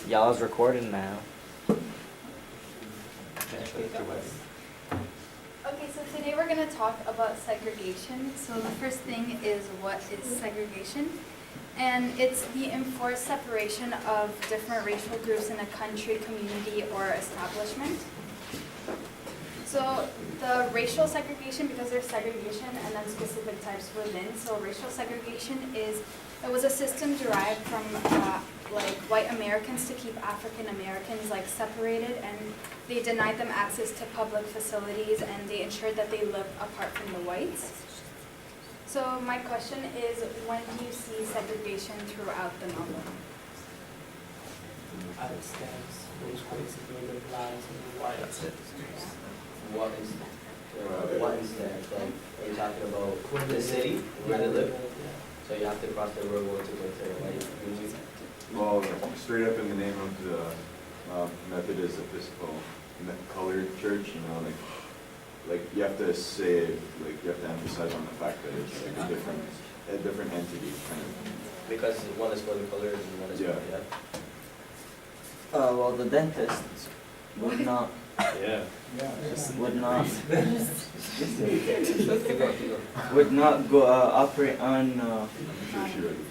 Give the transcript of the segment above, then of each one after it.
Y'all's recording now. Okay, so today we're going to talk about segregation. So the first thing is, what is segregation? And it's the enforced separation of different racial groups in a country, community, or establishment. So the racial segregation, because there's segregation and then specific types within. So racial segregation it was a system derived from like white Americans to keep African Americans like separated, and they denied them access to public facilities, and they ensured that they lived apart from the whites. So my question is, when do you see segregation throughout the novel? As it stands, those basically the blacks and the whites. What instead? Like, are you talking about the city where they live? So you have to cross the river to go to white community? Well, straight up in the name of the Methodist Episcopal Colored Church, you know, like you have to say, like you have to emphasize on the fact that it's like a different entity, kind of. Because one is for the colored and one is for the Well, the dentist would not go operate on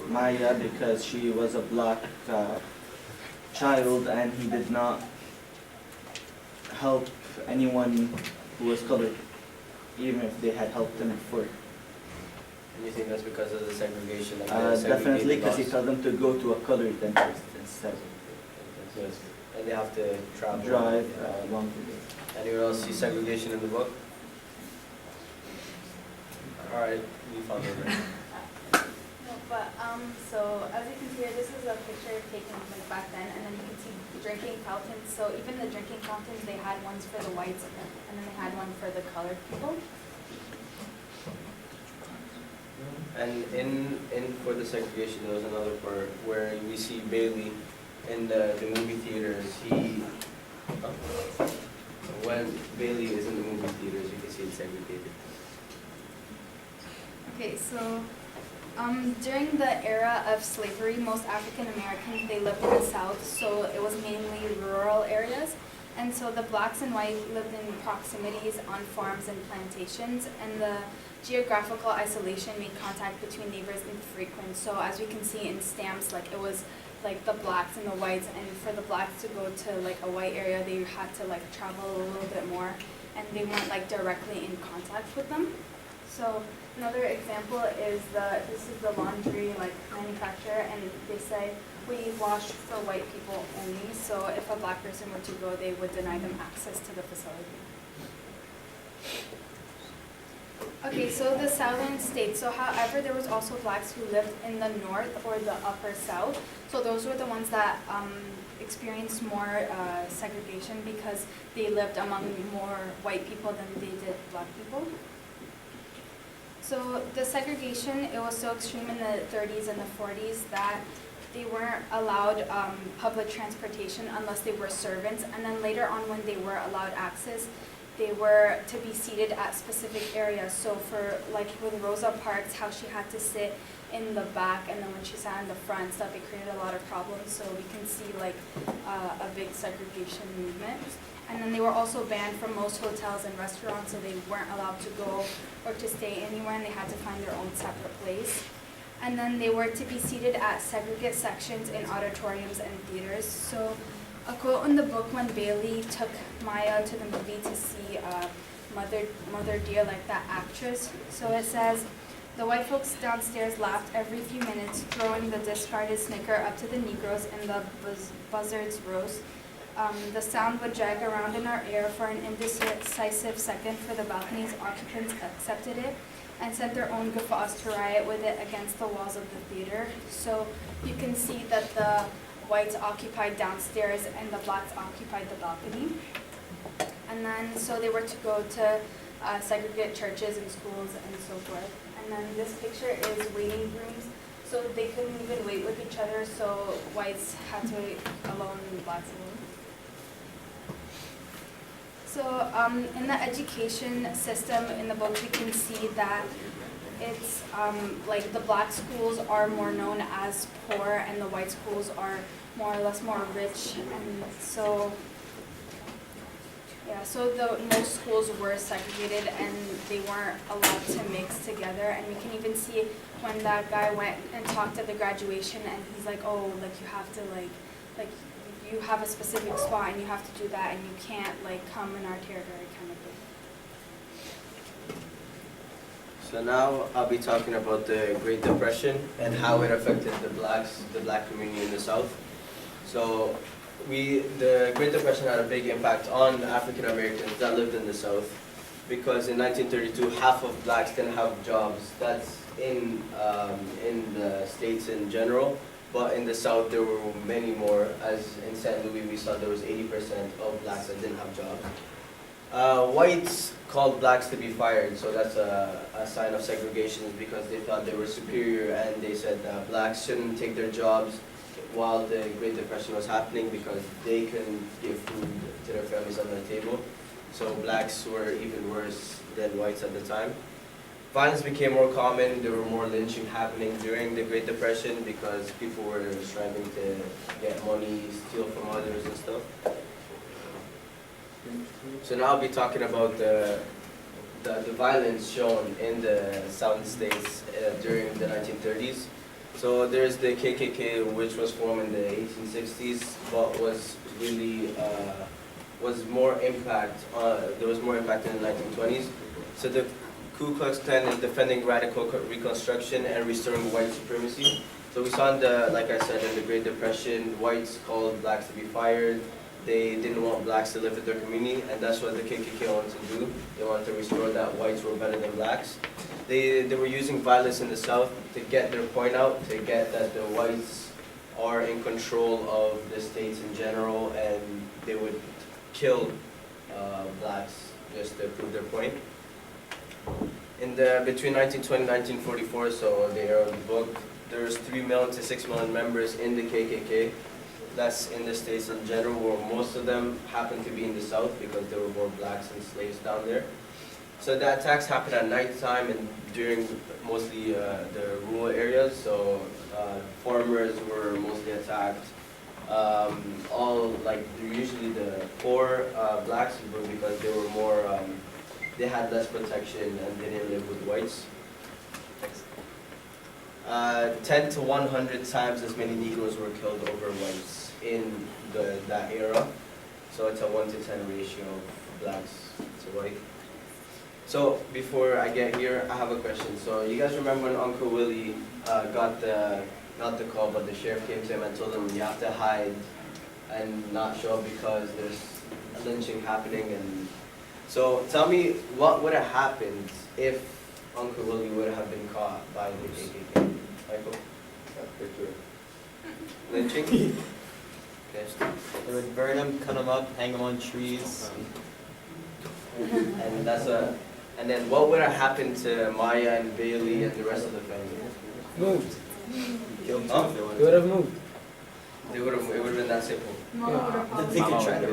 Maya because she was a black child, and he did not help anyone who was colored, even if they had helped him before. And you think that's because of the segregation? Definitely, because he told them to go to a colored dentist instead. Yes. And they have to Drive long way. Anyone else see segregation in the book? All right, you found it. Right? No, but so as you can see here, this is a picture taken like back then, and then you can see drinking fountains. So even the drinking fountains, they had ones for the whites, and then they had one for the colored people. And in for the segregation, there was another part where we see Bailey in the movie theaters. When Bailey is in the movie theaters, you can see it's segregated. Okay, so during the era of slavery, most African Americans, they lived in the South, so it was mainly rural areas. And so the blacks and whites lived in proximities on farms and plantations, and the geographical isolation made contact between neighbors infrequent. So as we can see in stamps, like it was like the blacks and the whites, and for the blacks to go to like a white area, they had to like travel a little bit more, and they weren't like directly in contact with them. So another example is this is the laundry like manufacturer, and they say we wash for white people only. So if a black person were to go, they would deny them access to the facility. Okay, so the southern states. So however, there was also blacks who lived in the north or the upper south. So those were the ones that experienced more segregation because they lived among more white people than they did black people. So the segregation, it was so extreme in the 30s and the 40s that they weren't allowed public transportation unless they were servants. And then later on, when they were allowed access, they were to be seated at specific areas. So for like with Rosa Parks, how she had to sit in the back, and then when she sat in the front stuff, it created a lot of problems. So we can see like a big segregation movement. And then they were also banned from most hotels and restaurants, so they weren't allowed to go or to stay anywhere, and they had to find their own separate place. And then they were to be seated at segregate sections in auditoriums and theaters. So a quote in the book when Bailey took Maya to the movie to see Mother Dear, like that actress. So it says, "The white folks downstairs laughed every few minutes, throwing the discarded Snicker up to the Negroes in the buzzards roast. The sound would drag around in our air for an indecisive second, for the balcony's occupants accepted it and sent their own guffaws to riot with it against the walls of the theater." So you can see that the whites occupied downstairs and the blacks occupied the balcony. And then so they were to go to segregate churches and schools and so forth. And then this picture is waiting rooms. So they couldn't even wait with each other, so whites had to wait alone and blacks alone. So in the education system in the book, we can see that it's like the black schools are more known as poor and the white schools are more or less more rich, and so yeah, so most schools were segregated and they weren't allowed to mix together. And we can even see when that guy went and talked at the graduation, and he's like, oh, like you have to like you have a specific spot and you have to do that, and you can't like come in our territory kind of thing. So now I'll be talking about the Great Depression and how it affected the black community in the South. So the Great Depression had a big impact on African Americans that lived in the South, because in 1932 half of blacks didn't have jobs. That's in the States in general, but in the South there were many more. As in St. Louis we saw there was 80% of blacks that didn't have jobs. Whites called blacks to be fired, so that's a sign of segregation, because they thought they were superior, and they said blacks shouldn't take their jobs while the Great Depression was happening because they couldn't give food to their families on the table. So blacks were even worse than whites at the time. Violence became more common. There were more lynching happening during the Great Depression because people were striving to get money, steal from others and stuff. So now I'll be talking about the violence shown in the Southern states during the 1930s. So there's the KKK, which was formed in the 1860s, but was really was more impact. There was more impact in the 1920s. So the Ku Klux Klan is defending radical reconstruction and restoring white supremacy. So we saw in the, like I said, in the Great Depression, whites called blacks to be fired. They didn't want blacks to live in their community, and that's what the KKK wanted to do. They wanted to restore that whites were better than blacks. They were using violence in the South to get their point out, to get that the whites are in control of the states in general, and they would kill blacks just to prove their point. In between 1920 and 1944, so the era of the book, there's 3 million to 6 million members in the KKK. That's in the states in general, where most of them happen to be in the South because there were more blacks and slaves down there. So the attacks happened at night time and during mostly the rural areas. So farmers were mostly attacked. Usually the poor blacks were, because they were more, they had less protection and they didn't live with whites. 10 to 100 times as many Negroes were killed over whites in that era. So it's a 1 to 10 ratio of blacks to white. So before I get here, I have a question. So you guys remember when Uncle Willie got not the call, but the sheriff came to him and told him you have to hide and not show up because there's lynching happening. And so tell me, what would have happened if Uncle Willie would have been caught by the KKK? Michael? Lynching? Okay. They would burn them, cut them up, hang them on trees. And then what would have happened to Maya and Bailey and the rest of the family? Moved. Killed Huh? them. They would have moved. It would have been that simple. Mom would have They probably, could try to.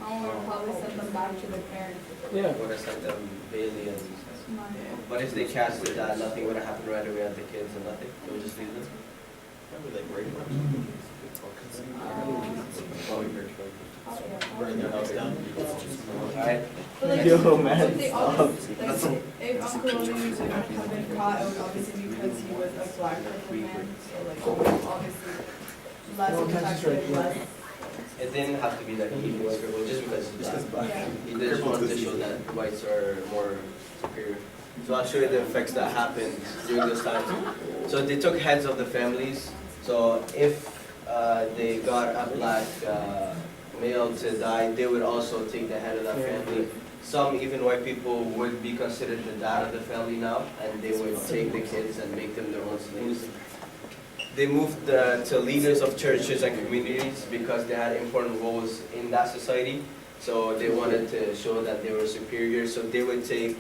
Mom would have probably sent them back to their parents. Yeah. Would have sent them Bailey and. Mom. But if they casted that, nothing would have happened right away at the kids and nothing. They would just leave them. Probably like rape them. Burn their house down. Alright? But like, Yo, man, but they stop. obviously, like, if Uncle Willie wouldn't have been caught, it would obviously be because he was a black purple man, so like, obviously, less protected, less. It didn't have to be that he was crippled just because he's black. Yeah. He just wanted to show that whites are more superior. So I'll show you the effects that happened during those times. So they took heads of the families. So if they got a black male to die, they would also take the head of that family. Some, even white people, would be considered the dad of the family now, and they would take the kids and make them their own slaves. They moved to leaders of churches and communities because they had important roles in that society. So they wanted to show that they were superior. So they would take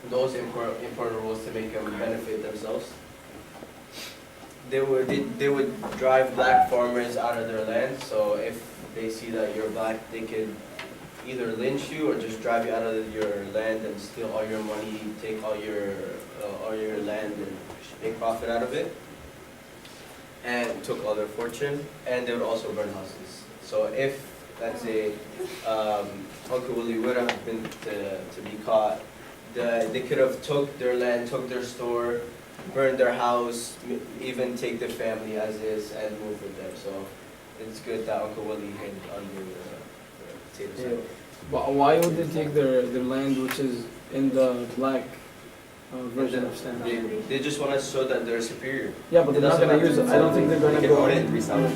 those important roles to make them benefit themselves. They would drive black farmers out of their land. So if they see that you're black, they could either lynch you or just drive you out of your land and steal all your money, take all your land and make profit out of it, and took all their fortune, and they would also burn houses. So if, let's say, Uncle Willie would have been to be caught, they could have took their land, took their store, burned their house, even take their family as is and move with them. So it's good that Uncle Willie hid under the potato sack. But why would they take their land, which is in the black version of stamps? They just want to show that they're superior. Yeah, but they're not gonna use it. I don't think they're gonna They can go. own it and resell it.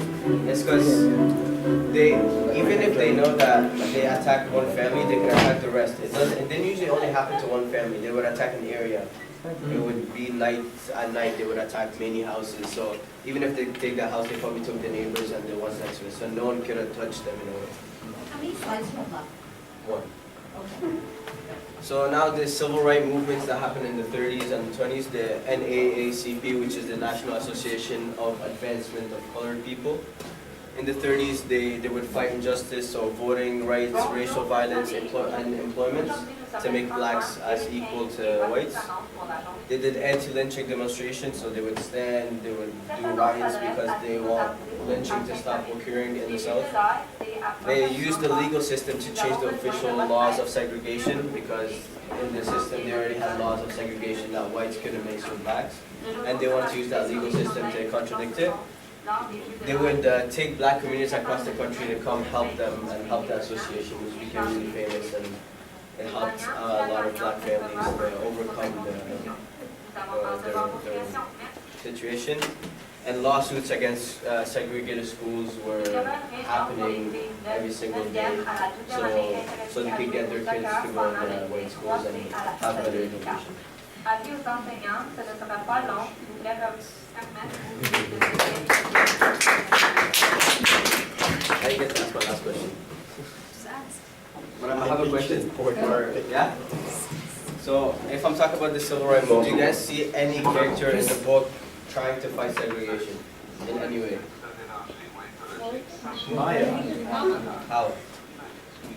It's because even if they know that they attack one family, they can attack the rest. It didn't usually only happen to one family. They would attack an area. It would be at night they would attack many houses. So even if they take that house, they probably took the neighbors and the ones next to it. So no one could have touched them in a way. How many slides do you have left? One. Okay. So now the civil rights movements that happened in the 30s and 20s, the NAACP, which is the National Association of Advancement of Colored People. In the 30s, they would fight injustice, so voting rights, racial violence, and employment, to make blacks as equal to whites. They did anti-lynching demonstrations, so they would stand, they would do riots because they want lynching to stop occurring in the South. They used the legal system to change the official laws of segregation because in the system they already had laws of segregation that whites couldn't mix with blacks, and they wanted to use that legal system to contradict it. They would take black communities across the country to come help them and help the association, which became really famous, and it helped a lot of black families overcome their situation. And lawsuits against segregated schools were happening every single day, so they could get their kids to go to white schools and have better education. Avis aux enseignants, ce ne sera pas long, s'il vous plaît, comme 5 mètres. I get to ask my last question. Just ask. But I have a question. Yeah? So, if I'm talking about the civil rights movement, do you guys see any character in the book trying to fight segregation in any way? Maya, How?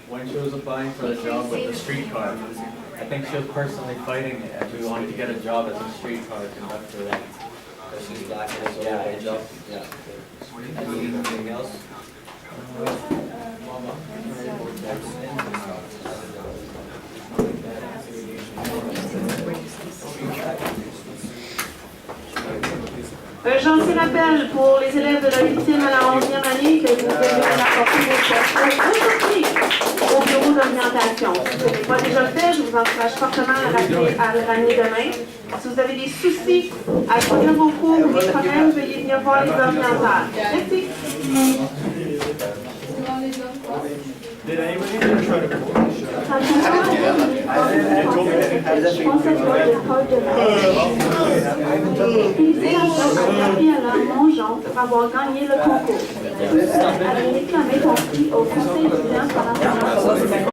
when she was applying for a job with the streetcar, I think she was personally fighting it, and she wanted to get a job as a streetcar conductor then. Because she's black and it's only Yeah, one job? Yeah. Anything else? J'en rappelle pour les élèves de la 8e à la 11e année que vous devez apporter vos questions aujourd'hui au bureau d'orientation. Si vous n'avez pas déjà fait, je vous encourage fortement à le ramener demain. Si vous avez des soucis à suivre vos cours ou des problèmes, veuillez venir voir les orienteurs. Merci. Did anybody ever try to pull this shit? Pour avoir gagné le concours. Elle a réclamé son prix au conseil étudiant pendant